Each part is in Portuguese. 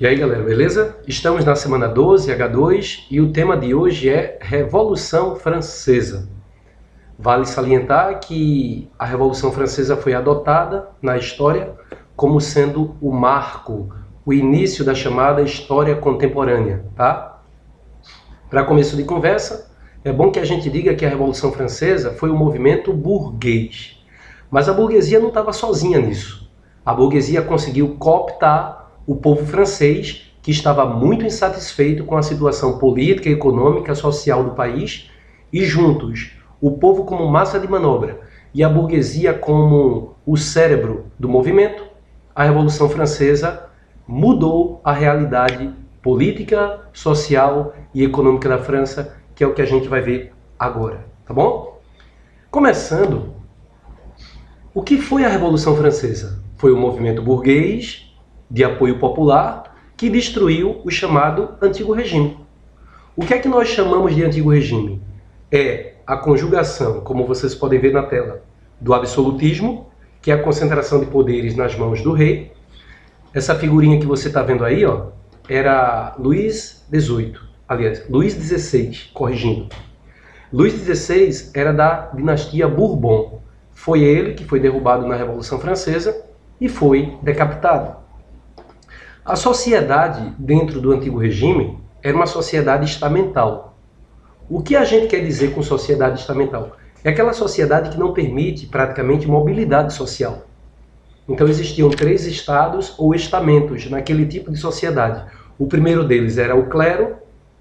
E aí galera, beleza? Estamos na semana 12, H2, e o tema de hoje é Revolução Francesa. Vale salientar que a Revolução Francesa foi adotada na história como sendo o marco, o início da chamada história contemporânea, tá? Para começo de conversa, é bom que a gente diga que a Revolução Francesa foi um movimento burguês. Mas a burguesia não estava sozinha nisso. A burguesia conseguiu cooptar o povo francês, que estava muito insatisfeito com a situação política, econômica, social do país, e juntos, o povo como massa de manobra e a burguesia como o cérebro do movimento, a Revolução Francesa mudou a realidade política, social e econômica da França, que é o que a gente vai ver agora, tá bom? Começando, o que foi a Revolução Francesa? Foi um movimento burguês, de apoio popular, que destruiu o chamado Antigo Regime. O que é que nós chamamos de Antigo Regime? É a conjugação, como vocês podem ver na tela, do absolutismo, que é a concentração de poderes nas mãos do rei. Essa figurinha que você está vendo aí, ó, era Luís XVI, aliás, Luís XVI, corrigindo. Luís XVI era da dinastia Bourbon. Foi ele que foi derrubado na Revolução Francesa e foi decapitado. A sociedade dentro do Antigo Regime era uma sociedade estamental. O que a gente quer dizer com sociedade estamental? É aquela sociedade que não permite praticamente mobilidade social. Então existiam 3 estados ou estamentos naquele tipo de sociedade. O primeiro deles era o clero,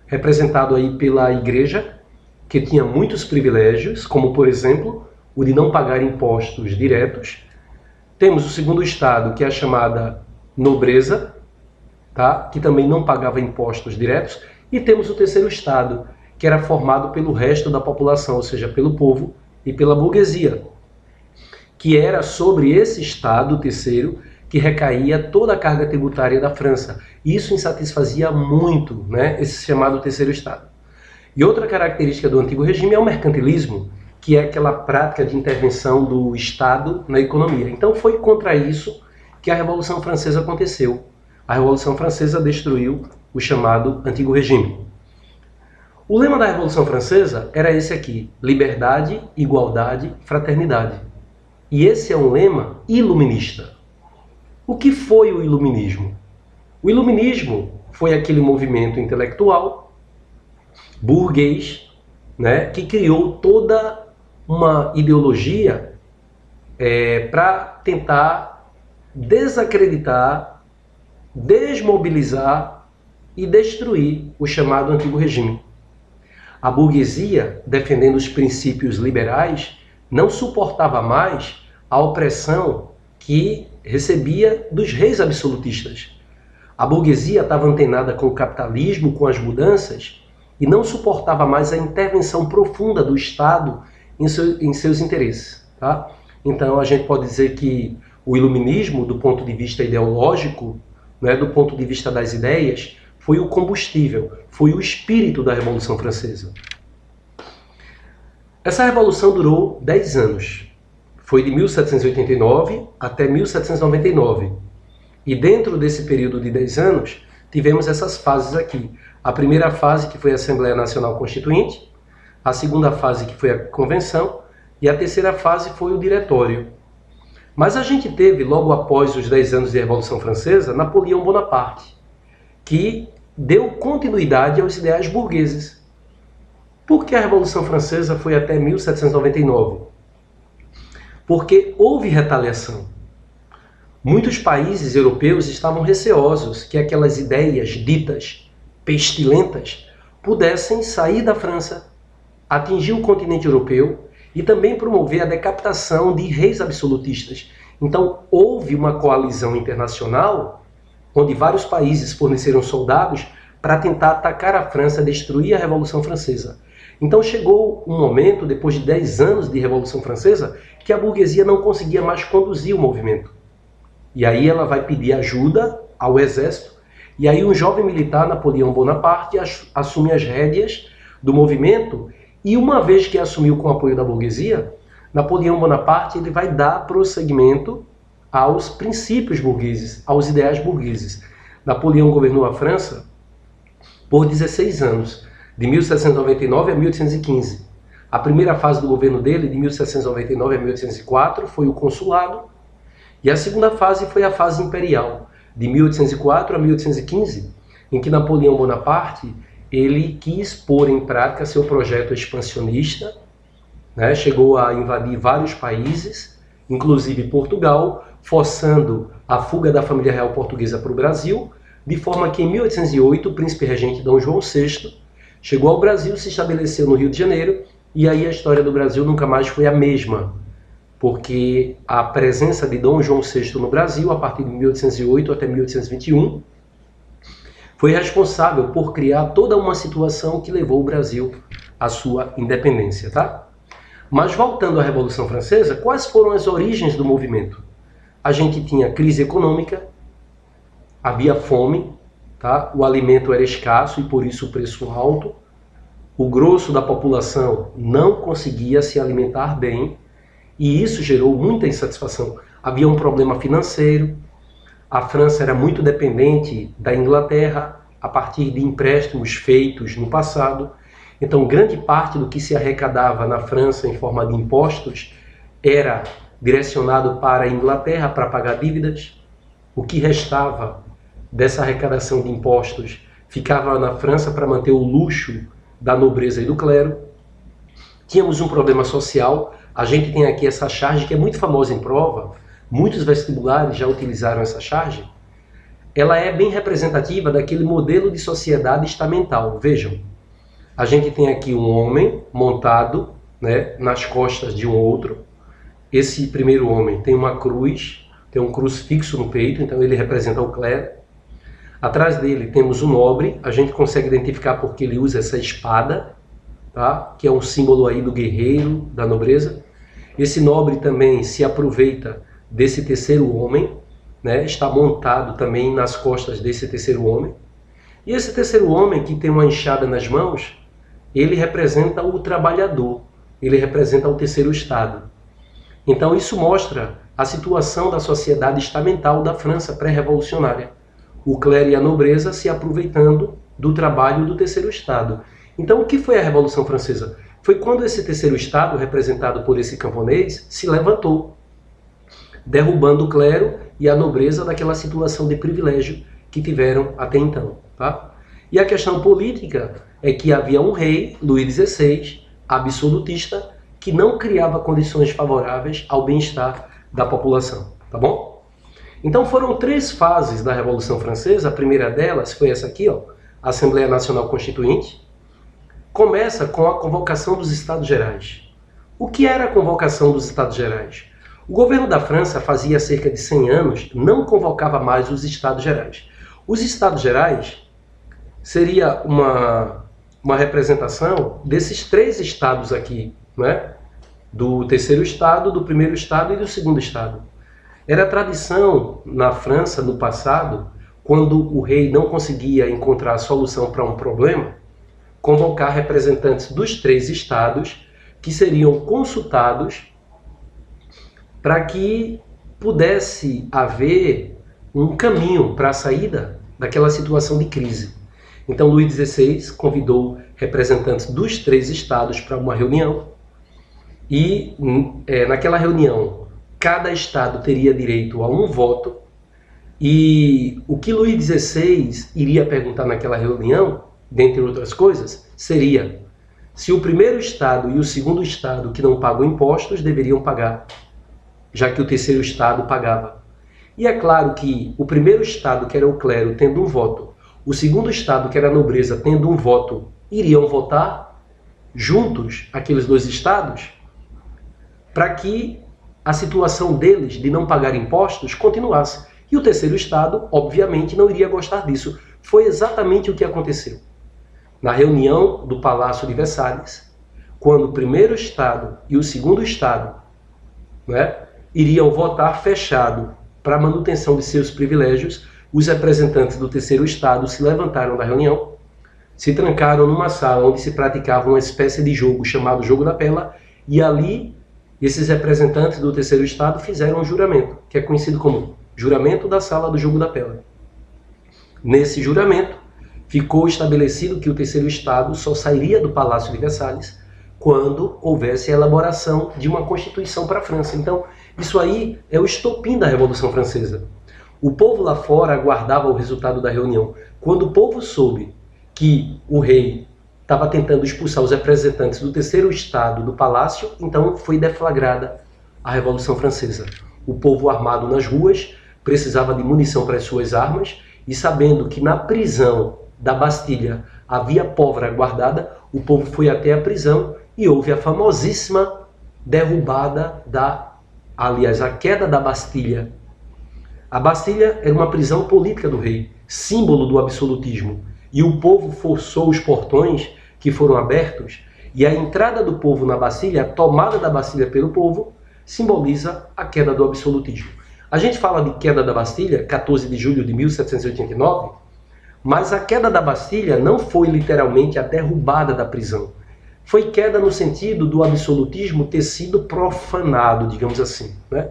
representado aí pela igreja, que tinha muitos privilégios, como por exemplo, o de não pagar impostos diretos. Temos o segundo estado, que é a chamada nobreza, tá? Que também não pagava impostos diretos, e temos o terceiro estado, que era formado pelo resto da população, ou seja, pelo povo e pela burguesia, que era sobre esse estado terceiro que recaía toda a carga tributária da França. Isso insatisfazia muito, né, esse chamado terceiro estado. E outra característica do Antigo Regime é o mercantilismo, que é aquela prática de intervenção do Estado na economia. Então foi contra isso que a Revolução Francesa aconteceu. A Revolução Francesa destruiu o chamado Antigo Regime. O lema da Revolução Francesa era esse aqui: liberdade, igualdade, fraternidade. E esse é um lema iluminista. O que foi o iluminismo? O iluminismo foi aquele movimento intelectual burguês, né, que criou toda uma ideologia para tentar desacreditar, desmobilizar e destruir o chamado Antigo Regime. A burguesia, defendendo os princípios liberais, não suportava mais a opressão que recebia dos reis absolutistas. A burguesia estava antenada com o capitalismo, com as mudanças, e não suportava mais a intervenção profunda do Estado em seus interesses. Tá? Então a gente pode dizer que o iluminismo, do ponto de vista ideológico, né, do ponto de vista das ideias, foi o combustível, foi o espírito da Revolução Francesa. Essa revolução durou 10 anos. Foi de 1789 até 1799. E dentro desse período de 10 anos, tivemos essas fases aqui. A primeira fase, que foi a Assembleia Nacional Constituinte, a segunda fase, que foi a Convenção, e a terceira fase foi o Diretório. Mas a gente teve, logo após os 10 anos de Revolução Francesa, Napoleão Bonaparte, que deu continuidade aos ideais burgueses. Por que a Revolução Francesa foi até 1799? Porque houve retaliação. Muitos países europeus estavam receosos que aquelas ideias ditas pestilentas pudessem sair da França, atingir o continente europeu e também promover a decapitação de reis absolutistas. Então houve uma coalizão internacional onde vários países forneceram soldados para tentar atacar a França, destruir a Revolução Francesa. Então chegou um momento, depois de 10 anos de Revolução Francesa, que a burguesia não conseguia mais conduzir o movimento. E aí ela vai pedir ajuda ao exército, e aí um jovem militar, Napoleão Bonaparte, assume as rédeas do movimento, e uma vez que assumiu com o apoio da burguesia, Napoleão Bonaparte ele vai dar prosseguimento aos princípios burgueses, aos ideais burgueses. Napoleão governou a França por 16 anos, de 1799 a 1815. A primeira fase do governo dele, de 1799 a 1804, foi o consulado, e a segunda fase foi a fase imperial, de 1804 a 1815, em que Napoleão Bonaparte ele quis pôr em prática seu projeto expansionista, né? Chegou a invadir vários países, inclusive Portugal, forçando a fuga da família real portuguesa para o Brasil, de forma que em 1808 o príncipe regente Dom João VI chegou ao Brasil, se estabeleceu no Rio de Janeiro, e aí a história do Brasil nunca mais foi a mesma, porque a presença de Dom João VI no Brasil, a partir de 1808 até 1821, foi responsável por criar toda uma situação que levou o Brasil à sua independência, tá? Mas voltando à Revolução Francesa, quais foram as origens do movimento? A gente tinha crise econômica, havia fome, tá? O alimento era escasso e por isso o preço alto. O grosso da população não conseguia se alimentar bem e isso gerou muita insatisfação. Havia um problema financeiro, a França era muito dependente da Inglaterra a partir de empréstimos feitos no passado. Então, grande parte do que se arrecadava na França em forma de impostos era direcionado para a Inglaterra para pagar dívidas. O que restava dessa arrecadação de impostos ficava na França para manter o luxo da nobreza e do clero. Tínhamos um problema social. A gente tem aqui essa charge que é muito famosa em prova. Muitos vestibulares já utilizaram essa charge. Ela é bem representativa daquele modelo de sociedade estamental. Vejam, a gente tem aqui um homem montado, né, nas costas de um outro. Esse primeiro homem tem uma cruz, tem um crucifixo no peito, então ele representa o clero. Atrás dele temos um nobre, a gente consegue identificar porque ele usa essa espada, tá? Que é um símbolo aí do guerreiro, da nobreza. Esse nobre também se aproveita desse terceiro homem, né? Está montado também nas costas desse terceiro homem. E esse terceiro homem, que tem uma enxada nas mãos, ele representa o trabalhador, ele representa o terceiro estado. Então isso mostra a situação da sociedade estamental da França pré-revolucionária. O clero e a nobreza se aproveitando do trabalho do terceiro estado. Então o que foi a Revolução Francesa? Foi quando esse terceiro estado, representado por esse camponês, se levantou, derrubando o clero e a nobreza daquela situação de privilégio que tiveram até então, tá? E a questão política é que havia um rei, Luís XVI, absolutista, que não criava condições favoráveis ao bem-estar da população, tá bom? Então foram 3 fases da Revolução Francesa. A primeira delas foi essa aqui, ó, a Assembleia Nacional Constituinte. Começa com a convocação dos Estados Gerais. O que era a convocação dos Estados Gerais? O governo da França fazia cerca de 100 anos não convocava mais os Estados Gerais. Os Estados Gerais seria uma representação desses 3 estados aqui, né? Do terceiro estado, do primeiro estado e do segundo estado. Era tradição na França, no passado, quando o rei não conseguia encontrar a solução para um problema, convocar representantes dos 3 estados que seriam consultados para que pudesse haver um caminho para a saída daquela situação de crise. Então Luís XVI convidou representantes dos 3 estados para uma reunião e naquela reunião cada estado teria direito a um voto e o que Luís XVI iria perguntar naquela reunião, dentre outras coisas, seria se o primeiro estado e o segundo estado que não pagam impostos deveriam pagar, já que o terceiro estado pagava. E é claro que o primeiro estado, que era o clero, tendo um voto, o segundo estado, que era a nobreza, tendo um voto, iriam votar juntos, aqueles 2 estados, para que a situação deles de não pagar impostos continuasse. E o terceiro estado, obviamente, não iria gostar disso. Foi exatamente o que aconteceu. Na reunião do Palácio de Versalhes, quando o primeiro estado e o segundo estado, né, iriam votar fechado para a manutenção de seus privilégios, os representantes do terceiro estado se levantaram da reunião, se trancaram numa sala onde se praticava uma espécie de jogo chamado Jogo da Pela, e ali esses representantes do terceiro estado fizeram um juramento, que é conhecido como Juramento da Sala do Jogo da Pela. Nesse juramento, ficou estabelecido que o terceiro Estado só sairia do Palácio de Versalhes quando houvesse a elaboração de uma Constituição para a França. Então, isso aí é o estopim da Revolução Francesa. O povo lá fora aguardava o resultado da reunião. Quando o povo soube que o rei estava tentando expulsar os representantes do terceiro Estado do palácio, então foi deflagrada a Revolução Francesa. O povo armado nas ruas precisava de munição para as suas armas e, sabendo que na prisão da Bastilha havia pólvora guardada, o povo foi até a prisão e houve a famosíssima derrubada a queda da Bastilha. A Bastilha era uma prisão política do rei, símbolo do absolutismo, e o povo forçou os portões que foram abertos, e a entrada do povo na Bastilha, a tomada da Bastilha pelo povo, simboliza a queda do absolutismo. A gente fala de queda da Bastilha, 14 de julho de 1789, mas a queda da Bastilha não foi literalmente a derrubada da prisão. Foi queda no sentido do absolutismo ter sido profanado, digamos assim, né?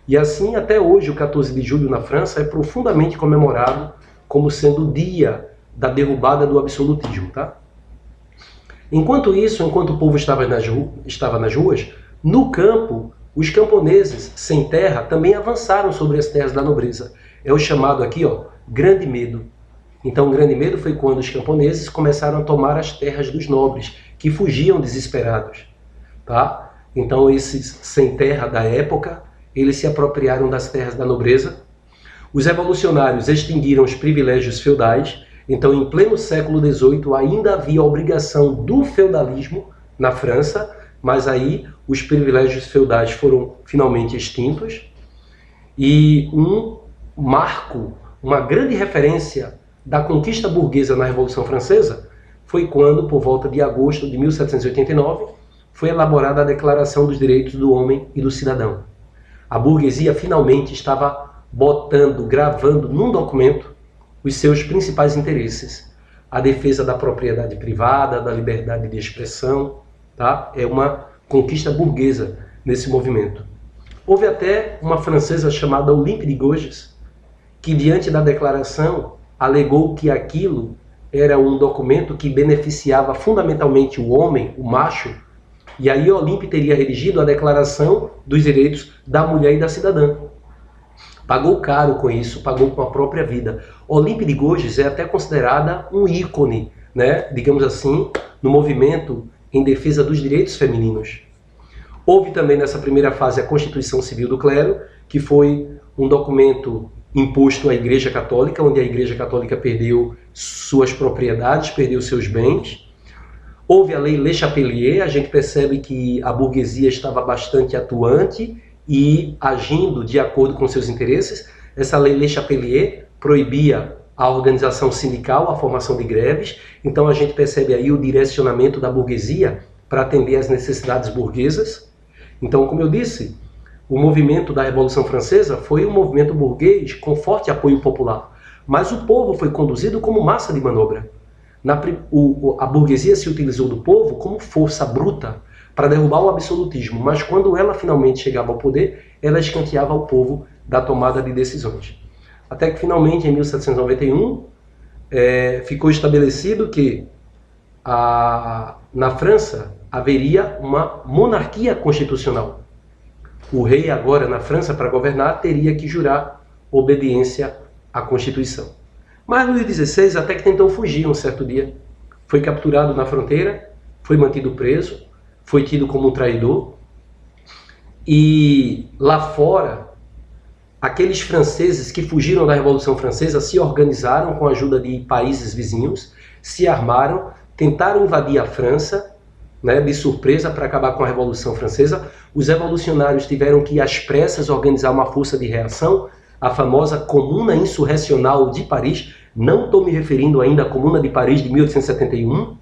E assim, até hoje, o 14 de julho na França é profundamente comemorado como sendo o dia da derrubada do absolutismo, tá? Enquanto isso, enquanto o povo estava nas ruas, no campo, os camponeses sem terra também avançaram sobre as terras da nobreza. É o chamado aqui, ó, Grande Medo. Então, o Grande Medo foi quando os camponeses começaram a tomar as terras dos nobres, que fugiam desesperados, tá? Então, esses sem terra da época, eles se apropriaram das terras da nobreza. Os revolucionários extinguiram os privilégios feudais. Então, em pleno século XVIII, ainda havia a obrigação do feudalismo na França, mas aí os privilégios feudais foram finalmente extintos. E um marco, uma grande referência da conquista burguesa na Revolução Francesa foi quando, por volta de agosto de 1789, foi elaborada a Declaração dos Direitos do Homem e do Cidadão. A burguesia finalmente estava gravando num documento os seus principais interesses. A defesa da propriedade privada, da liberdade de expressão, tá? É uma conquista burguesa nesse movimento. Houve até uma francesa chamada Olympe de Gouges, que diante da declaração alegou que aquilo era um documento que beneficiava fundamentalmente o homem, o macho, e aí Olympe teria redigido a Declaração dos Direitos da Mulher e da Cidadã. Pagou caro com isso, pagou com a própria vida. Olympe de Gouges é até considerada um ícone, né, digamos assim, no movimento em defesa dos direitos femininos. Houve também nessa primeira fase a Constituição Civil do Clero, que foi um documento imposto à Igreja Católica, onde a Igreja Católica perdeu suas propriedades, perdeu seus bens. Houve a Lei Le Chapelier, a gente percebe que a burguesia estava bastante atuante e agindo de acordo com seus interesses. Essa Lei Le Chapelier proibia a organização sindical, a formação de greves, então a gente percebe aí o direcionamento da burguesia para atender às necessidades burguesas. Então, como eu disse, o movimento da Revolução Francesa foi um movimento burguês com forte apoio popular, mas o povo foi conduzido como massa de manobra. A burguesia se utilizou do povo como força bruta para derrubar o absolutismo, mas quando ela finalmente chegava ao poder, ela escanteava o povo da tomada de decisões. Até que finalmente, em 1791, ficou estabelecido que na França haveria uma monarquia constitucional. O rei agora na França, para governar, teria que jurar obediência à Constituição. Mas Luís XVI até que tentou fugir um certo dia. Foi capturado na fronteira, foi mantido preso, foi tido como um traidor. E lá fora, aqueles franceses que fugiram da Revolução Francesa se organizaram com a ajuda de países vizinhos, se armaram, tentaram invadir a França, né, de surpresa para acabar com a Revolução Francesa. Os revolucionários tiveram que, às pressas, organizar uma força de reação, a famosa Comuna Insurrecional de Paris. Não estou me referindo ainda à Comuna de Paris de 1871,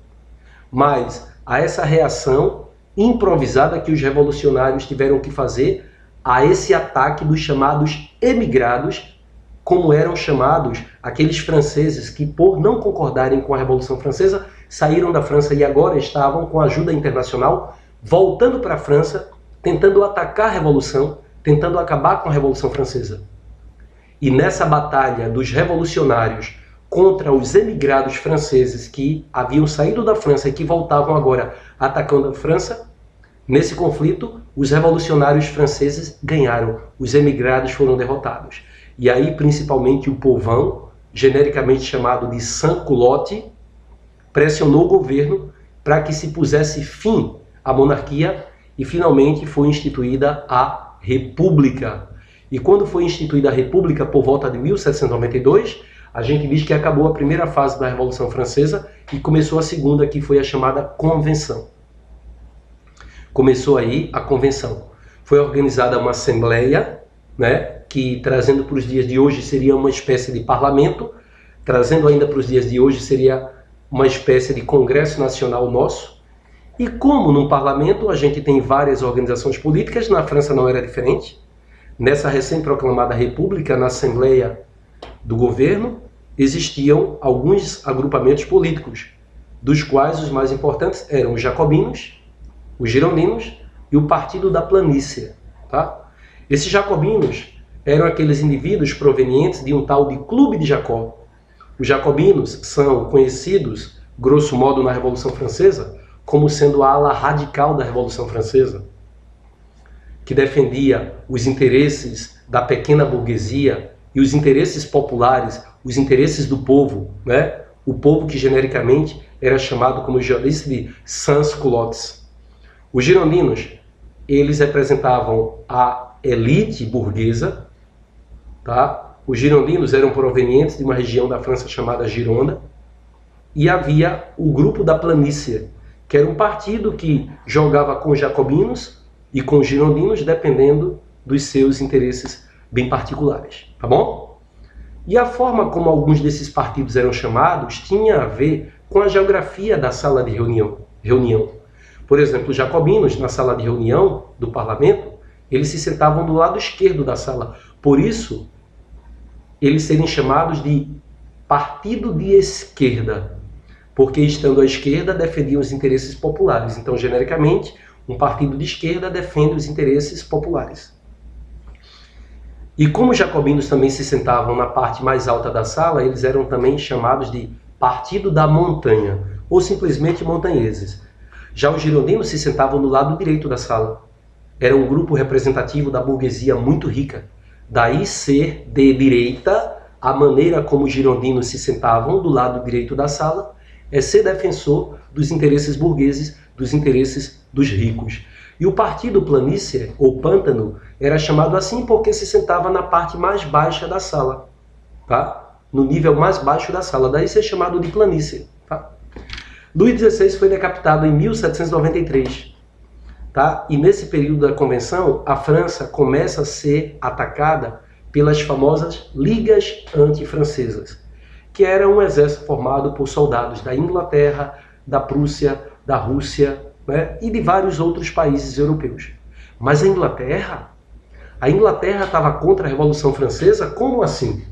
mas a essa reação improvisada que os revolucionários tiveram que fazer a esse ataque dos chamados emigrados, como eram chamados aqueles franceses que, por não concordarem com a Revolução Francesa, saíram da França e agora estavam, com a ajuda internacional, voltando para a França, tentando atacar a Revolução, tentando acabar com a Revolução Francesa. E nessa batalha dos revolucionários contra os emigrados franceses que haviam saído da França e que voltavam agora atacando a França. Nesse conflito, os revolucionários franceses ganharam, os emigrados foram derrotados. E aí, principalmente, o povão, genericamente chamado de sans-culotte, pressionou o governo para que se pusesse fim à monarquia e finalmente foi instituída a República. E quando foi instituída a República por volta de 1792, a gente diz que acabou a primeira fase da Revolução Francesa e começou a segunda, que foi a chamada Convenção. Começou aí a Convenção. Foi organizada uma assembleia, né, que trazendo para os dias de hoje seria uma espécie de parlamento, trazendo ainda para os dias de hoje seria uma espécie de Congresso Nacional nosso. E como no parlamento a gente tem várias organizações políticas, na França não era diferente. Nessa recém-proclamada república, na Assembleia do Governo, existiam alguns agrupamentos políticos, dos quais os mais importantes eram os jacobinos, os girondinos e o Partido da Planície. Tá? Esses jacobinos eram aqueles indivíduos provenientes de um tal de Clube de Jacó. Os jacobinos são conhecidos, grosso modo, na Revolução Francesa, como sendo a ala radical da Revolução Francesa, que defendia os interesses da pequena burguesia e os interesses populares, os interesses do povo, né? O povo que genericamente era chamado, como eu já disse, de sans-culottes. Os girondinos, eles representavam a elite burguesa, tá? Os girondinos eram provenientes de uma região da França chamada Gironda, e havia o grupo da Planície, que era um partido que jogava com os jacobinos e com os girondinos, dependendo dos seus interesses bem particulares, tá bom? E a forma como alguns desses partidos eram chamados tinha a ver com a geografia da sala de reunião. Por exemplo, os jacobinos, na sala de reunião do parlamento, eles se sentavam do lado esquerdo da sala. Por isso, eles serem chamados de partido de esquerda, porque estando à esquerda defendiam os interesses populares. Então, genericamente, um partido de esquerda defende os interesses populares. E como os jacobinos também se sentavam na parte mais alta da sala, eles eram também chamados de Partido da Montanha, ou simplesmente montanheses. Já os girondinos se sentavam no lado direito da sala. Era um grupo representativo da burguesia muito rica. Daí ser de direita, a maneira como os girondinos se sentavam do lado direito da sala, é ser defensor dos interesses burgueses, dos interesses dos ricos. E o Partido Planície, ou Pântano, era chamado assim porque se sentava na parte mais baixa da sala, tá? No nível mais baixo da sala, daí ser chamado de Planície. Tá? Luís XVI foi decapitado em 1793. Tá? E nesse período da Convenção, a França começa a ser atacada pelas famosas Ligas Antifrancesas, que era um exército formado por soldados da Inglaterra, da Prússia, da Rússia, né, e de vários outros países europeus. Mas a Inglaterra estava contra a Revolução Francesa? Como assim?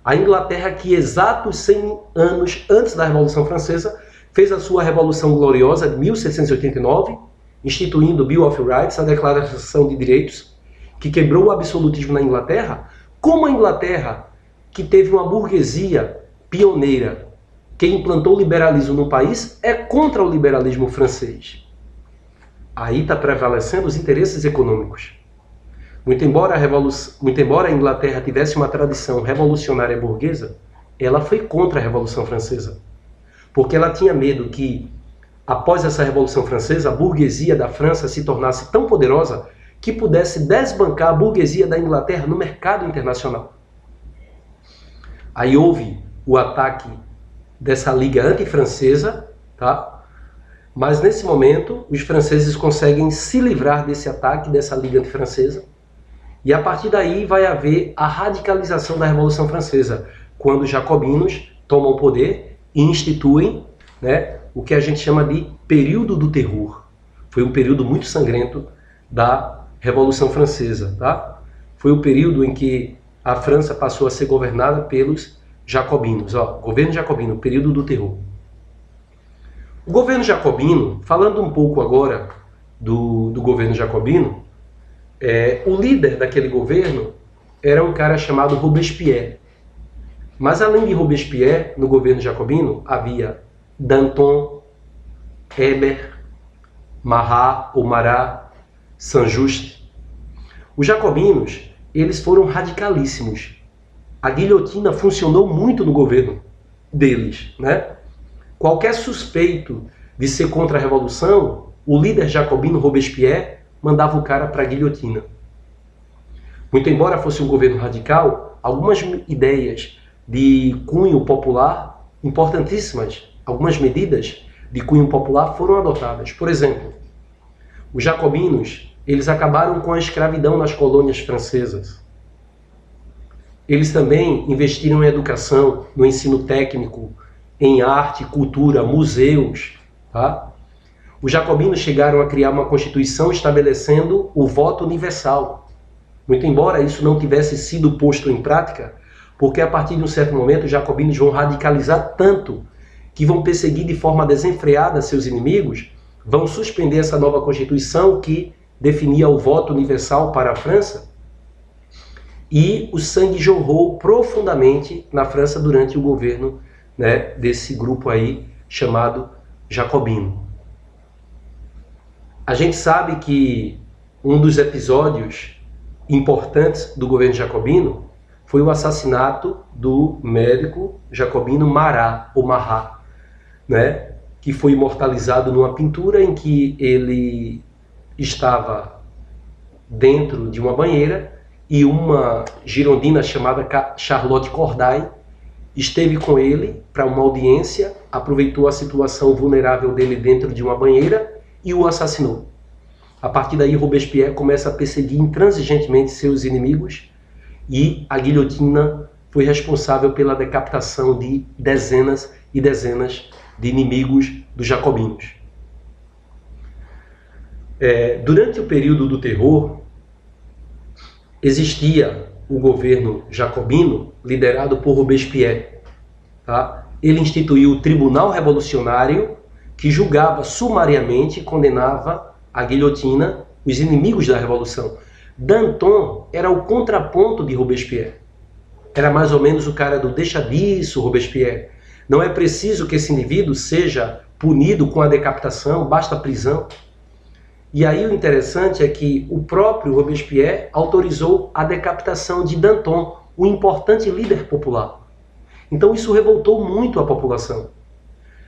A Inglaterra, que exatos 100 anos antes da Revolução Francesa, fez a sua Revolução Gloriosa de 1789, instituindo o Bill of Rights, a Declaração de Direitos, que quebrou o absolutismo na Inglaterra. Como a Inglaterra, que teve uma burguesia pioneira, que implantou o liberalismo no país, é contra o liberalismo francês. Aí está prevalecendo os interesses econômicos. Muito embora a Inglaterra tivesse uma tradição revolucionária burguesa, ela foi contra a Revolução Francesa. Porque ela tinha medo que, após essa Revolução Francesa, a burguesia da França se tornasse tão poderosa que pudesse desbancar a burguesia da Inglaterra no mercado internacional. Aí houve o ataque dessa Liga Antifrancesa, tá? Mas nesse momento, os franceses conseguem se livrar desse ataque, dessa Liga Antifrancesa, e a partir daí vai haver a radicalização da Revolução Francesa, quando os jacobinos tomam o poder e instituem, né, o que a gente chama de período do terror. Foi um período muito sangrento da Revolução Francesa. Tá? Foi o período em que a França passou a ser governada pelos jacobinos. Governo jacobino, período do terror. O governo jacobino, falando um pouco agora do governo jacobino, o líder daquele governo era um cara chamado Robespierre. Mas além de Robespierre, no governo jacobino, havia Danton, Hébert, Marat ou Marat, Saint-Just. Os jacobinos, eles foram radicalíssimos. A guilhotina funcionou muito no governo deles, né? Qualquer suspeito de ser contra a revolução, o líder jacobino Robespierre mandava o cara para a guilhotina. Muito embora fosse um governo radical, algumas ideias de cunho popular importantíssimas, algumas medidas de cunho popular foram adotadas. Por exemplo, os jacobinos, eles acabaram com a escravidão nas colônias francesas. Eles também investiram em educação, no ensino técnico, em arte, cultura, museus. Tá? Os jacobinos chegaram a criar uma constituição estabelecendo o voto universal. Muito embora isso não tivesse sido posto em prática, porque a partir de um certo momento os jacobinos vão radicalizar tanto que vão perseguir de forma desenfreada seus inimigos, vão suspender essa nova constituição que definia o voto universal para a França, e o sangue jorrou profundamente na França durante o governo, né, desse grupo aí chamado jacobino. A gente sabe que um dos episódios importantes do governo jacobino foi o assassinato do médico jacobino Marat, ou Marat, né, que foi imortalizado numa pintura em que ele estava dentro de uma banheira e uma girondina chamada Charlotte Corday esteve com ele para uma audiência, aproveitou a situação vulnerável dele dentro de uma banheira e o assassinou. A partir daí, Robespierre começa a perseguir intransigentemente seus inimigos e a guilhotina foi responsável pela decapitação de dezenas e dezenas de inimigos dos jacobinos. Durante o período do terror, existia o governo jacobino liderado por Robespierre. Tá? Ele instituiu o Tribunal Revolucionário, que julgava sumariamente e condenava à guilhotina os inimigos da Revolução. Danton era o contraponto de Robespierre. Era mais ou menos o cara do deixa disso, Robespierre. Não é preciso que esse indivíduo seja punido com a decapitação, basta a prisão. E aí o interessante é que o próprio Robespierre autorizou a decapitação de Danton, um importante líder popular. Então isso revoltou muito a população.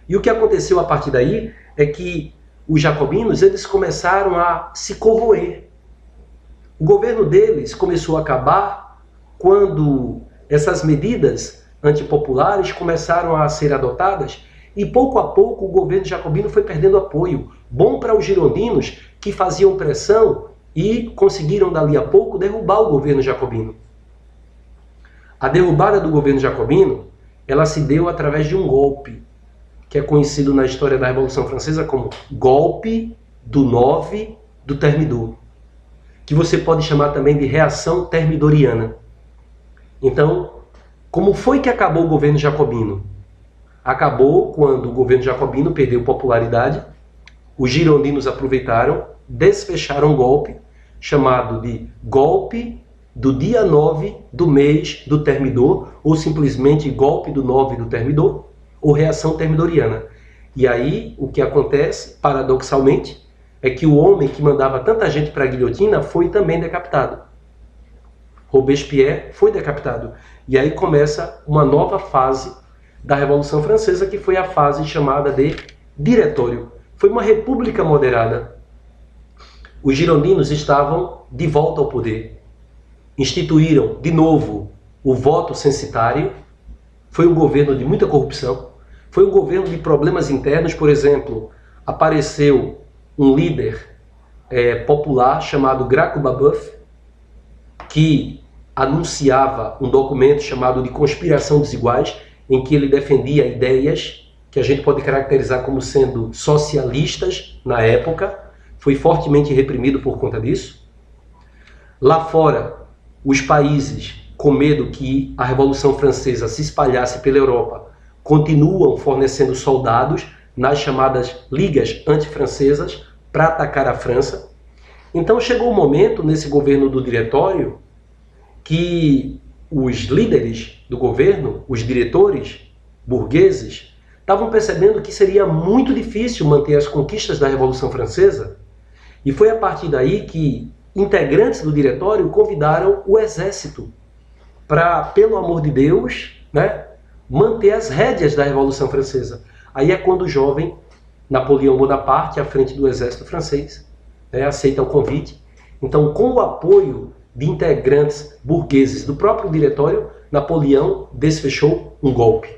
E o que aconteceu a partir daí é que os jacobinos eles começaram a se corroer. O governo deles começou a acabar quando essas medidas antipopulares começaram a ser adotadas e pouco a pouco o governo jacobino foi perdendo apoio. Bom para os girondinos que faziam pressão e conseguiram dali a pouco derrubar o governo jacobino. A derrubada do governo jacobino, ela se deu através de um golpe, que é conhecido na história da Revolução Francesa como golpe do 9 do Thermidor, que você pode chamar também de reação thermidoriana. Então, como foi que acabou o governo jacobino? Acabou quando o governo jacobino perdeu popularidade, os girondinos aproveitaram, desfecharam um golpe, chamado de golpe do dia 9 do mês do Thermidor, ou simplesmente golpe do 9 do Thermidor, ou reação thermidoriana. E aí, o que acontece, paradoxalmente, é que o homem que mandava tanta gente para a guilhotina foi também decapitado. Robespierre foi decapitado. E aí começa uma nova fase da Revolução Francesa, que foi a fase chamada de Diretório. Foi uma república moderada. Os girondinos estavam de volta ao poder. Instituíram, de novo, o voto censitário. Foi um governo de muita corrupção. Foi um governo de problemas internos. Por exemplo, apareceu um líder popular chamado Graco Babeuf, que anunciava um documento chamado de Conspiração dos Iguais, em que ele defendia ideias que a gente pode caracterizar como sendo socialistas na época. Foi fortemente reprimido por conta disso. Lá fora, os países, com medo que a Revolução Francesa se espalhasse pela Europa, continuam fornecendo soldados nas chamadas ligas antifrancesas para atacar a França. Então chegou um momento nesse governo do Diretório que os líderes do governo, os diretores burgueses, estavam percebendo que seria muito difícil manter as conquistas da Revolução Francesa, e foi a partir daí que integrantes do diretório convidaram o exército para, pelo amor de Deus, né, manter as rédeas da Revolução Francesa. Aí é quando o jovem Napoleão Bonaparte, à frente do exército francês, né, aceita o convite. Então, com o apoio de integrantes burgueses do próprio diretório, Napoleão desfechou um golpe.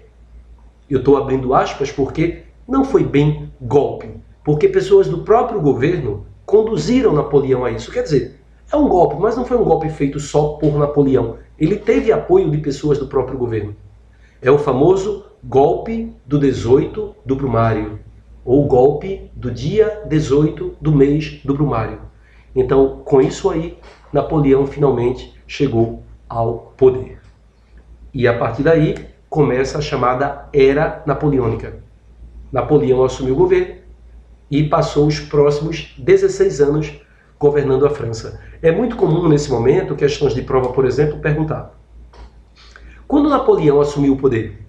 Eu estou abrindo aspas porque não foi bem golpe, porque pessoas do próprio governo conduziram Napoleão a isso. Quer dizer, é um golpe, mas não foi um golpe feito só por Napoleão. Ele teve apoio de pessoas do próprio governo. É o famoso golpe do 18 do Brumário, ou golpe do dia 18 do mês do Brumário. Então, com isso aí, Napoleão finalmente chegou ao poder. E a partir daí, começa a chamada Era Napoleônica. Napoleão assumiu o governo e passou os próximos 16 anos governando a França. É muito comum nesse momento, questões de prova, por exemplo, perguntar: quando Napoleão assumiu o poder,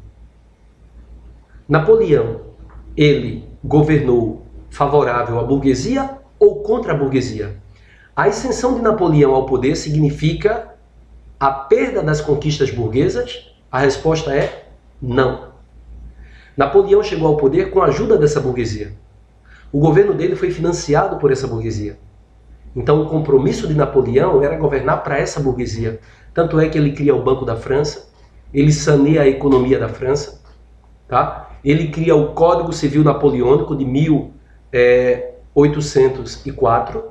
Napoleão, ele governou favorável à burguesia ou contra a burguesia? A ascensão de Napoleão ao poder significa a perda das conquistas burguesas? A resposta é não. Napoleão chegou ao poder com a ajuda dessa burguesia. O governo dele foi financiado por essa burguesia. Então o compromisso de Napoleão era governar para essa burguesia. Tanto é que ele cria o Banco da França, ele saneia a economia da França, tá? Ele cria o Código Civil Napoleônico de 1804,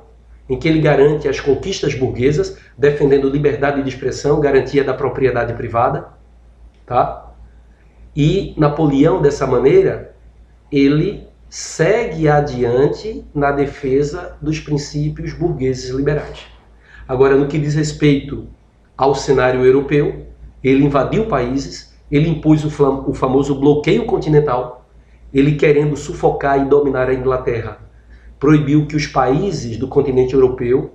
em que ele garante as conquistas burguesas, defendendo liberdade de expressão, garantia da propriedade privada, tá? E Napoleão, dessa maneira, ele segue adiante na defesa dos princípios burgueses liberais. Agora, no que diz respeito ao cenário europeu, ele invadiu países, ele impôs o famoso bloqueio continental, ele querendo sufocar e dominar a Inglaterra, proibiu que os países do continente europeu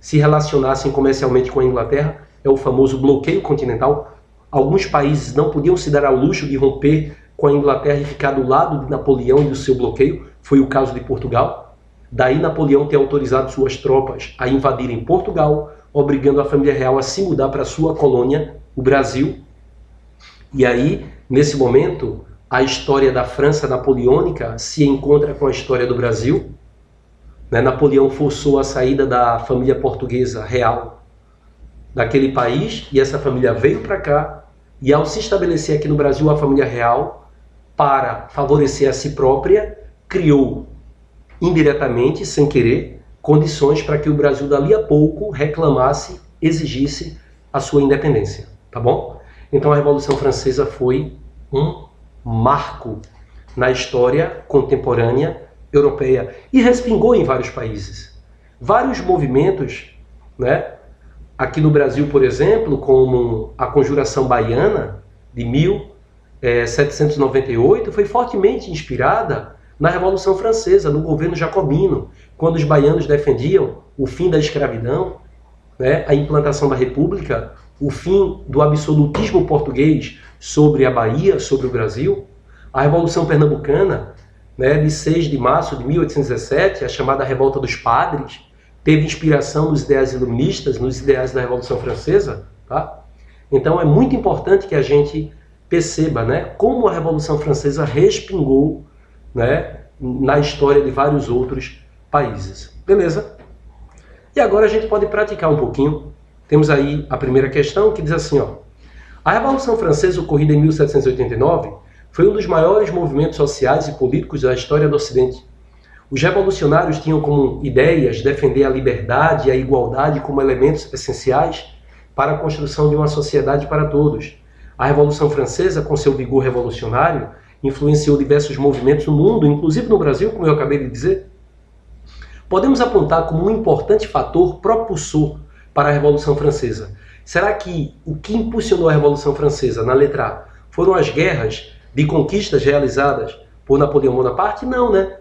se relacionassem comercialmente com a Inglaterra, é o famoso bloqueio continental. Alguns países não podiam se dar ao luxo de romper com a Inglaterra e ficar do lado de Napoleão e do seu bloqueio, foi o caso de Portugal. Daí Napoleão ter autorizado suas tropas a invadirem Portugal, obrigando a família real a se mudar para sua colônia, o Brasil. E aí, nesse momento, a história da França napoleônica se encontra com a história do Brasil. Napoleão forçou a saída da família portuguesa real daquele país, e essa família veio para cá, e ao se estabelecer aqui no Brasil a família real, para favorecer a si própria, criou, indiretamente, sem querer, condições para que o Brasil dali a pouco reclamasse, exigisse a sua independência, tá bom? Então a Revolução Francesa foi um marco na história contemporânea europeia e respingou em vários países. Vários movimentos, né? Aqui no Brasil, por exemplo, como a Conjuração Baiana de 1798, foi fortemente inspirada na Revolução Francesa, no governo jacobino, quando os baianos defendiam o fim da escravidão, né, a implantação da República, o fim do absolutismo português sobre a Bahia, sobre o Brasil. A Revolução Pernambucana, né, de 6 de março de 1817, a chamada Revolta dos Padres, teve inspiração nos ideais iluministas, nos ideais da Revolução Francesa. Tá? Então é muito importante que a gente perceba, né, como a Revolução Francesa respingou, né, na história de vários outros países. Beleza? E agora a gente pode praticar um pouquinho. Temos aí a primeira questão que diz assim, ó: a Revolução Francesa, ocorrida em 1789, foi um dos maiores movimentos sociais e políticos da história do Ocidente. Os revolucionários tinham como ideias defender a liberdade e a igualdade como elementos essenciais para a construção de uma sociedade para todos. A Revolução Francesa, com seu vigor revolucionário, influenciou diversos movimentos no mundo, inclusive no Brasil, como eu acabei de dizer. Podemos apontar como um importante fator propulsor para a Revolução Francesa. Será que o que impulsionou a Revolução Francesa, na letra A, foram as guerras de conquistas realizadas por Napoleão Bonaparte? Não, né?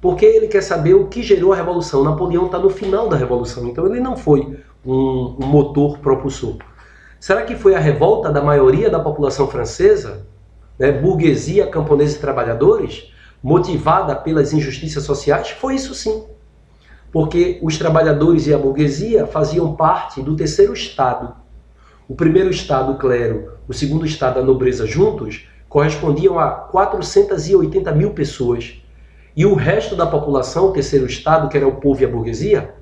Porque ele quer saber o que gerou a Revolução. Napoleão está no final da Revolução, então ele não foi um motor propulsor. Será que foi a revolta da maioria da população francesa, né, burguesia, camponeses e trabalhadores, motivada pelas injustiças sociais? Foi isso sim. Porque os trabalhadores e a burguesia faziam parte do terceiro estado. O primeiro estado, o clero, o segundo estado, a nobreza juntos, correspondiam a 480 mil pessoas. E o resto da população, o terceiro estado, que era o povo e a burguesia,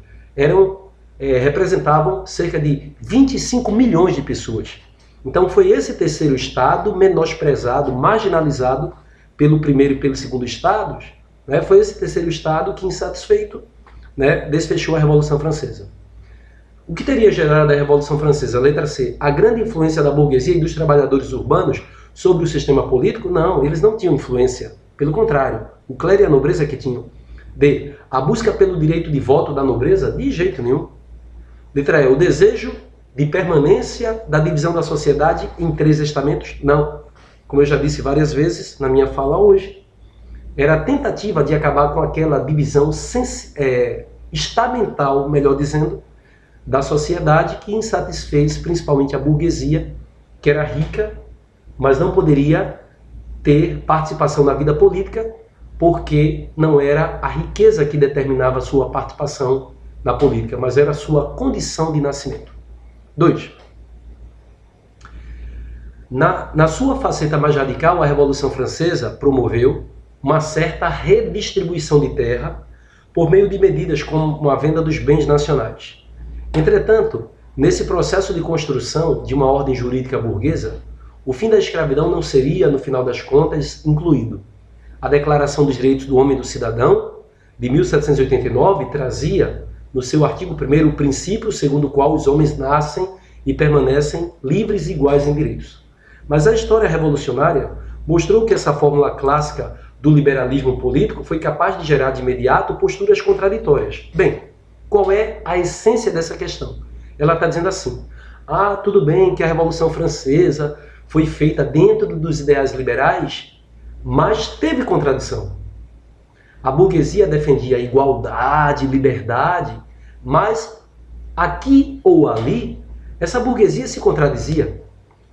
representavam cerca de 25 milhões de pessoas. Então foi esse terceiro estado menosprezado, marginalizado pelo primeiro e pelo segundo estados, né? Foi esse terceiro estado que, insatisfeito, né, desfechou a Revolução Francesa. O que teria gerado a Revolução Francesa? Letra C. A grande influência da burguesia e dos trabalhadores urbanos sobre o sistema político? Não, eles não tinham influência. Pelo contrário, o clero e a nobreza que tinham. D. A busca pelo direito de voto da nobreza? De jeito nenhum. Letra E. O desejo de permanência da divisão da sociedade em 3 estamentos? Não. Como eu já disse várias vezes na minha fala hoje, era a tentativa de acabar com aquela divisão estamental, melhor dizendo, da sociedade que insatisfez principalmente a burguesia, que era rica, mas não poderia ter participação na vida política, porque não era a riqueza que determinava a sua participação na política, mas era a sua condição de nascimento. 2. Na sua faceta mais radical, a Revolução Francesa promoveu uma certa redistribuição de terra por meio de medidas como a venda dos bens nacionais. Entretanto, nesse processo de construção de uma ordem jurídica burguesa, o fim da escravidão não seria, no final das contas, incluído. A Declaração dos Direitos do Homem e do Cidadão, de 1789, trazia, no seu artigo 1º, o princípio segundo o qual os homens nascem e permanecem livres e iguais em direitos. Mas a história revolucionária mostrou que essa fórmula clássica do liberalismo político foi capaz de gerar de imediato posturas contraditórias. Bem, qual é a essência dessa questão? Ela está dizendo assim: tudo bem que a Revolução Francesa foi feita dentro dos ideais liberais, mas teve contradição. A burguesia defendia igualdade, liberdade, mas aqui ou ali, essa burguesia se contradizia.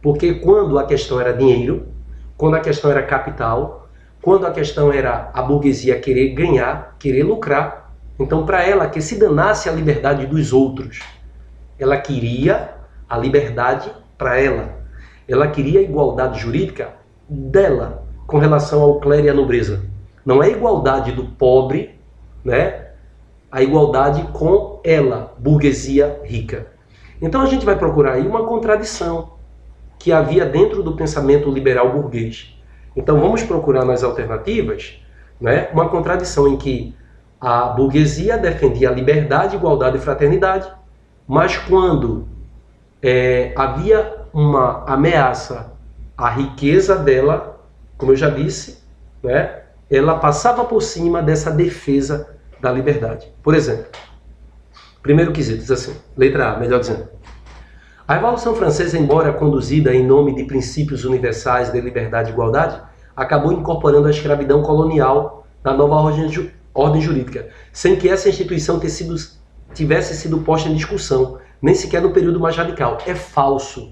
Porque quando a questão era dinheiro, quando a questão era capital, quando a questão era a burguesia querer ganhar, querer lucrar, então para ela que se danasse a liberdade dos outros, ela queria a liberdade para ela. Ela queria a igualdade jurídica dela com relação ao clero e à nobreza. Não é a igualdade do pobre, né? A igualdade com ela, burguesia rica. Então a gente vai procurar aí uma contradição que havia dentro do pensamento liberal burguês. Então vamos procurar nas alternativas, né, uma contradição em que a burguesia defendia a liberdade, igualdade e fraternidade, mas quando havia uma ameaça à riqueza dela, como eu já disse, né, ela passava por cima dessa defesa da liberdade. Por exemplo, primeiro quesito diz assim, letra A, melhor dizendo: a Revolução Francesa, embora conduzida em nome de princípios universais de liberdade e igualdade, acabou incorporando a escravidão colonial na nova ordem jurídica, sem que essa instituição tivesse sido posta em discussão, nem sequer no período mais radical. É falso,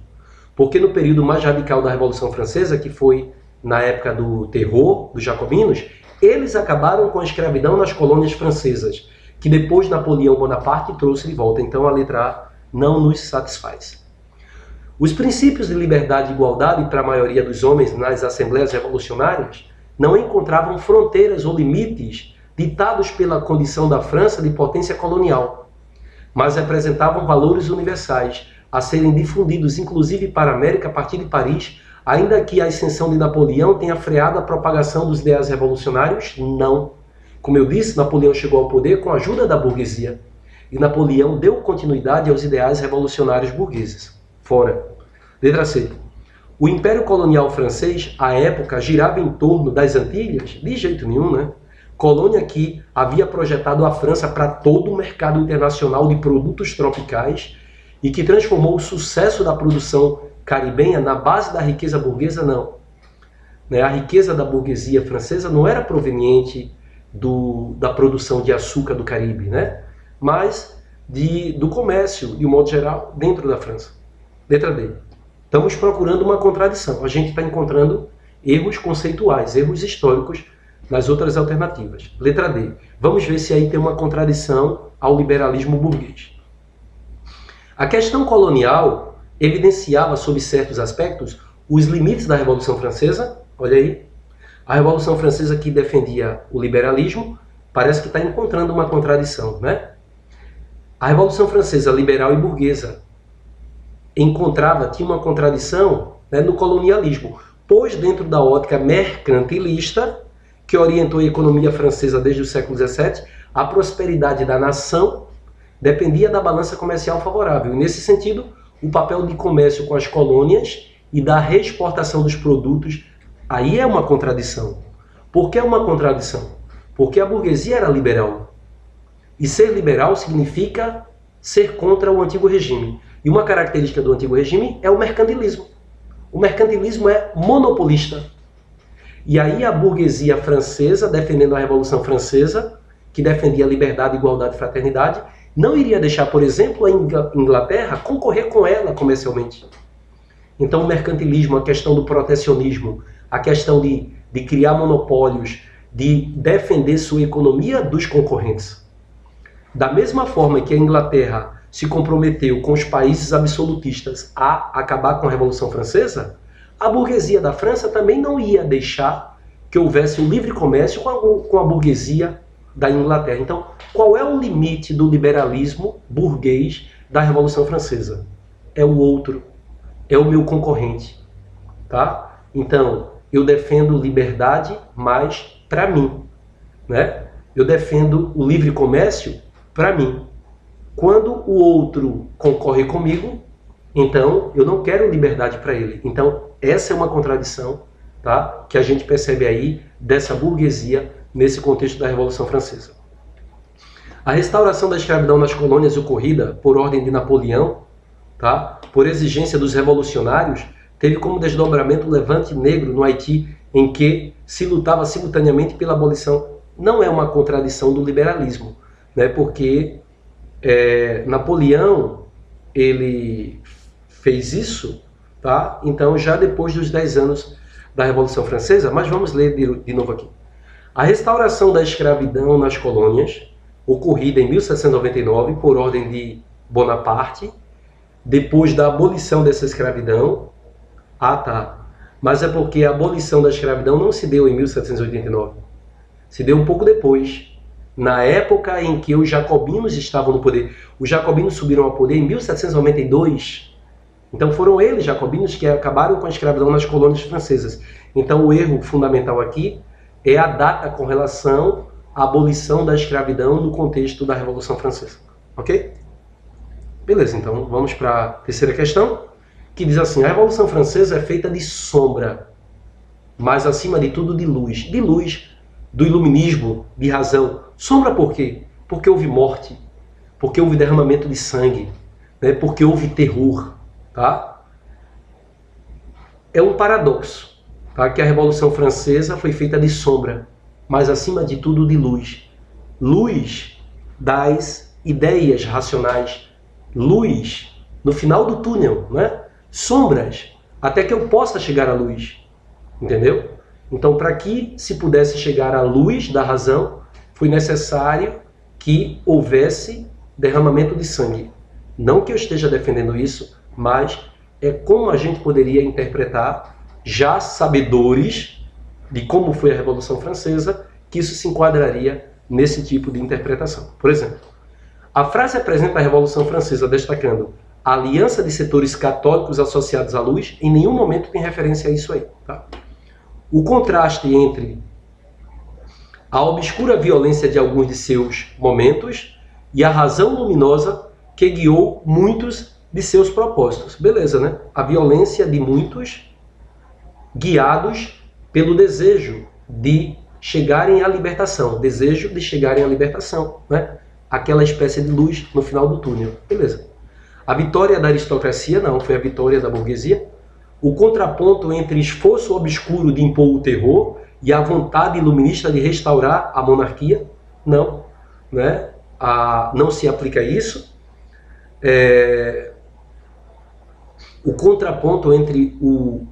porque no período mais radical da Revolução Francesa, que foi na época do terror, dos jacobinos, eles acabaram com a escravidão nas colônias francesas, que depois Napoleão Bonaparte trouxe de volta. Então a letra A não nos satisfaz. Os princípios de liberdade e igualdade para a maioria dos homens nas assembleias revolucionárias não encontravam fronteiras ou limites ditados pela condição da França de potência colonial, mas representavam valores universais a serem difundidos inclusive para a América a partir de Paris, ainda que a ascensão de Napoleão tenha freado a propagação dos ideais revolucionários? Não. Como eu disse, Napoleão chegou ao poder com a ajuda da burguesia, e Napoleão deu continuidade aos ideais revolucionários burgueses. Fora. Letra C. O Império Colonial Francês, à época, girava em torno das Antilhas? De jeito nenhum, né? Colônia que havia projetado a França para todo o mercado internacional de produtos tropicais e que transformou o sucesso da produção caribenha na base da riqueza burguesa, não. A riqueza da burguesia francesa não era proveniente da produção de açúcar do Caribe, né? Mas do comércio, de um modo geral, dentro da França. Letra D. Estamos procurando uma contradição. A gente está encontrando erros conceituais, erros históricos nas outras alternativas. Letra D. Vamos ver se aí tem uma contradição ao liberalismo burguês. A questão colonial evidenciava, sob certos aspectos, os limites da Revolução Francesa. Olha aí. A Revolução Francesa, que defendia o liberalismo, parece que está encontrando uma contradição, né? A Revolução Francesa, liberal e burguesa, tinha uma contradição, né, no colonialismo, pois dentro da ótica mercantilista, que orientou a economia francesa desde o século XVII, a prosperidade da nação dependia da balança comercial favorável. E nesse sentido, o papel de comércio com as colônias e da reexportação dos produtos, aí é uma contradição. Por que é uma contradição? Porque a burguesia era liberal. E ser liberal significa ser contra o antigo regime. E uma característica do antigo regime é o mercantilismo. O mercantilismo é monopolista. E aí a burguesia francesa, defendendo a Revolução Francesa, que defendia liberdade, igualdade e fraternidade, não iria deixar, por exemplo, a Inglaterra concorrer com ela comercialmente. Então o mercantilismo, a questão do protecionismo, a questão de criar monopólios, de defender sua economia dos concorrentes. Da mesma forma que a Inglaterra se comprometeu com os países absolutistas a acabar com a Revolução Francesa, a burguesia da França também não ia deixar que houvesse um livre comércio com a burguesia da Inglaterra. Então, qual é o limite do liberalismo burguês da Revolução Francesa? É o outro, é o meu concorrente, tá? Então, eu defendo liberdade, mas para mim, né? Eu defendo o livre comércio para mim. Quando o outro concorre comigo, então eu não quero liberdade para ele. Então essa é uma contradição, tá? Que a gente percebe aí dessa burguesia nesse contexto da Revolução Francesa. A restauração da escravidão nas colônias ocorrida por ordem de Napoleão, tá? Por exigência dos revolucionários, teve como desdobramento o levante negro no Haiti, em que se lutava simultaneamente pela abolição. Não é uma contradição do liberalismo, né? Porque Napoleão, ele fez isso, tá? Então já depois dos 10 anos da Revolução Francesa, mas vamos ler de novo aqui. A restauração da escravidão nas colônias, ocorrida em 1799 por ordem de Bonaparte, depois da abolição dessa escravidão. Ah, tá. Mas é porque a abolição da escravidão não se deu em 1789. Se deu um pouco depois, na época em que os jacobinos estavam no poder. Os jacobinos subiram ao poder em 1792. Então foram eles, jacobinos, que acabaram com a escravidão nas colônias francesas. Então o erro fundamental aqui é a data com relação à abolição da escravidão no contexto da Revolução Francesa. Ok? Beleza, então vamos para a terceira questão, que diz assim: a Revolução Francesa é feita de sombra, mas acima de tudo de luz. De luz, do iluminismo, de razão. Sombra por quê? Porque houve morte, porque houve derramamento de sangue, né? Porque houve terror. Tá? É um paradoxo, tá? Que a Revolução Francesa foi feita de sombra, mas acima de tudo de luz. Luz das ideias racionais. Luz no final do túnel, né? Sombras, até que eu possa chegar à luz. Entendeu? Então, para que se pudesse chegar à luz da razão, foi necessário que houvesse derramamento de sangue. Não que eu esteja defendendo isso, mas é como a gente poderia interpretar, já sabedores de como foi a Revolução Francesa, que isso se enquadraria nesse tipo de interpretação. Por exemplo, a frase apresenta a Revolução Francesa destacando a aliança de setores católicos associados à luz, em nenhum momento tem referência a isso aí. Tá? O contraste entre a obscura violência de alguns de seus momentos e a razão luminosa que guiou muitos de seus propósitos. Beleza, né? A violência de muitos guiados pelo desejo de chegarem à libertação. Desejo de chegarem à libertação, né? Aquela espécie de luz no final do túnel. Beleza. A vitória da aristocracia não, foi a vitória da burguesia. O contraponto entre esforço obscuro de impor o terror e a vontade iluminista de restaurar a monarquia, não, né? Não se aplica isso. o contraponto entre o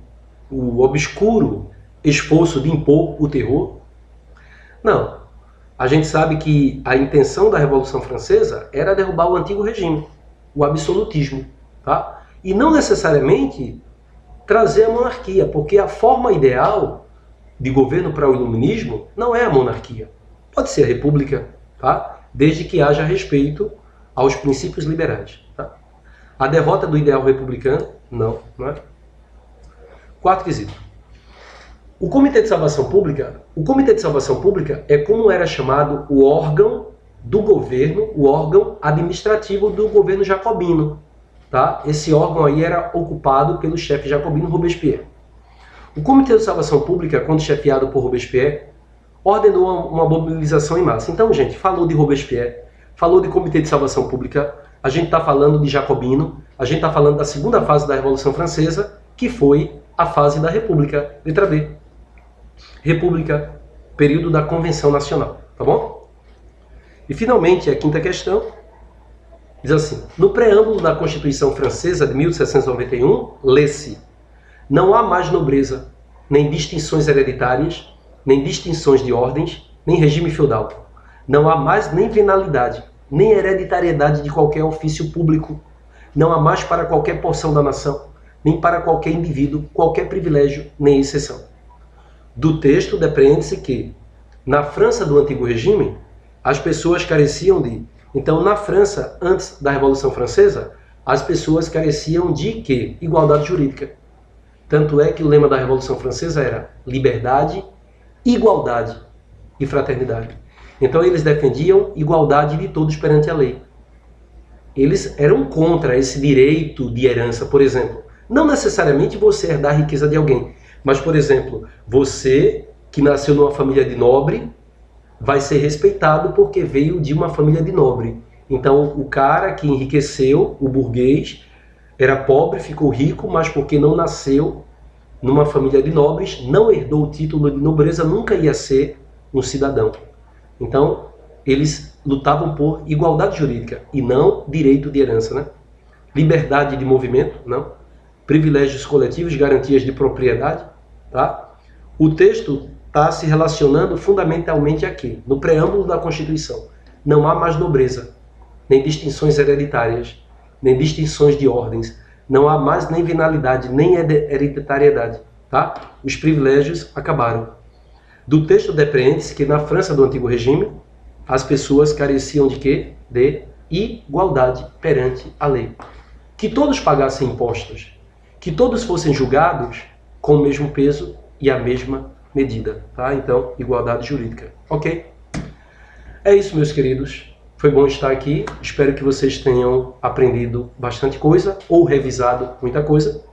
obscuro esforço de impor o terror? Não. A gente sabe que a intenção da Revolução Francesa era derrubar o antigo regime, o absolutismo, tá? E não necessariamente trazer a monarquia, porque a forma ideal de governo para o iluminismo não é a monarquia. Pode ser a república, tá? Desde que haja respeito aos princípios liberais. Tá? A derrota do ideal republicano, não é? Quarto quesito. O Comitê de Salvação Pública é como era chamado o órgão do governo, o órgão administrativo do governo jacobino. Tá? Esse órgão aí era ocupado pelo chefe jacobino Robespierre. O Comitê de Salvação Pública, quando chefiado por Robespierre, ordenou uma mobilização em massa. Então, gente, falou de Robespierre, falou de Comitê de Salvação Pública, a gente está falando de jacobino, a gente está falando da segunda fase da Revolução Francesa, que foi a fase da República, letra B. República, período da Convenção Nacional, tá bom? E, finalmente, a quinta questão diz assim: no preâmbulo da Constituição Francesa de 1791, lê-se: não há mais nobreza, nem distinções hereditárias, nem distinções de ordens, nem regime feudal. Não há mais nem venalidade, nem hereditariedade de qualquer ofício público. Não há mais para qualquer porção da nação, nem para qualquer indivíduo, qualquer privilégio, nem exceção. Do texto depreende-se que, na França do Antigo Regime, as pessoas careciam de... Então, na França, antes da Revolução Francesa, as pessoas careciam de quê? Igualdade jurídica. Tanto é que o lema da Revolução Francesa era liberdade, igualdade e fraternidade. Então eles defendiam igualdade de todos perante a lei. Eles eram contra esse direito de herança, por exemplo. Não necessariamente você herdar a riqueza de alguém, mas, por exemplo, você que nasceu numa família de nobre vai ser respeitado porque veio de uma família de nobre. Então o cara que enriqueceu, o burguês, era pobre, ficou rico, mas porque não nasceu numa família de nobres, não herdou o título de nobreza, nunca ia ser um cidadão. Então, eles lutavam por igualdade jurídica e não direito de herança, né? Liberdade de movimento, não. Privilégios coletivos, garantias de propriedade, tá? O texto está se relacionando fundamentalmente aqui, no preâmbulo da Constituição. Não há mais nobreza, nem distinções hereditárias, nem distinções de ordens. Não há mais nem venalidade, nem hereditariedade. Tá? Os privilégios acabaram. Do texto depreende-se que na França do Antigo Regime, as pessoas careciam de quê? De igualdade perante a lei. Que todos pagassem impostos, que todos fossem julgados com o mesmo peso e a mesma medida. Tá? Então, igualdade jurídica. Ok? É isso, meus queridos. Foi bom estar aqui, espero que vocês tenham aprendido bastante coisa ou revisado muita coisa.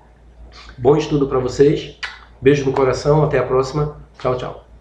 Bom estudo para vocês, beijo no coração, até a próxima, tchau, tchau.